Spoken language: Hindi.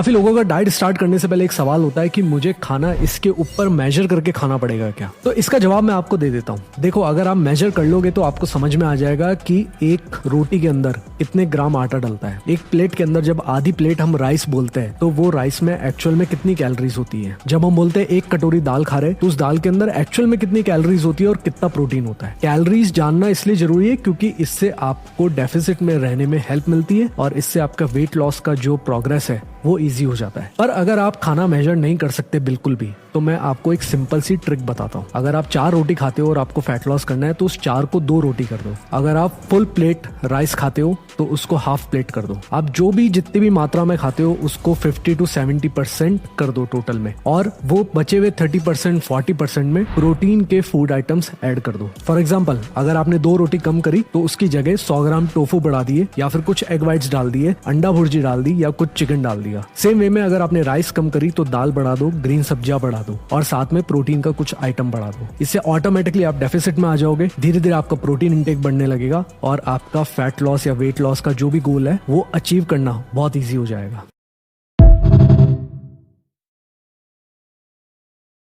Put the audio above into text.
काफी लोगों का डाइट स्टार्ट करने से पहले एक सवाल होता है कि मुझे खाना इसके ऊपर मेजर करके खाना पड़ेगा क्या। तो इसका जवाब मैं आपको दे देता हूँ। देखो, अगर आप मेजर कर लोगे तो आपको समझ में आ जाएगा कि एक रोटी के अंदर कितने ग्राम आटा डलता है। एक प्लेट के अंदर जब आधी प्लेट हम राइस बोलते हैं तो वो राइस में एक्चुअल में कितनी कैलोरीज होती है। जब हम बोलते हैं एक कटोरी दाल खा रहे तो उस दाल के अंदर एक्चुअल में कितनी कैलोरीज होती है और कितना प्रोटीन होता है। कैलोरीज जानना इसलिए जरूरी है क्योंकि इससे आपको डेफिसिट में रहने में हेल्प मिलती है और इससे आपका वेट लॉस का जो प्रोग्रेस है वो इजी हो जाता है। पर अगर आप खाना मेजर नहीं कर सकते बिल्कुल भी, तो मैं आपको एक सिंपल सी ट्रिक बताता हूँ। अगर आप 4 रोटी खाते हो और आपको फैट लॉस करना है तो उस 4 को 2 रोटी कर दो। अगर आप फुल प्लेट राइस खाते हो तो उसको हाफ प्लेट कर दो। आप जो भी जितनी भी मात्रा में खाते हो उसको 50 to 70% कर दो टोटल में, और वो बचे हुए 30% 40% में प्रोटीन के फूड आइटम्स ऐड कर दो। फॉर एग्जाम्पल, अगर आपने 2 रोटी कम करी तो उसकी जगह 100 ग्राम टोफू बढ़ा दिए, या फिर कुछ एग वाइट्स डाल दिए, अंडा भुर्जी डाल दी, या कुछ चिकन डाल दिया। सेम वे में अगर आपने राइस कम करी तो दाल बढ़ा दो, ग्रीन सब्जियां बढ़ा दो और साथ में प्रोटीन का कुछ आइटम बढ़ा दो। इससे ऑटोमेटिकली आप डेफिसिट में आ जाओगे। धीरे धीरे आपका प्रोटीन इंटेक बढ़ने लगेगा और आपका फैट लॉस या वेट लॉस का जो भी गोल है वो अचीव करना बहुत ईजी हो जाएगा।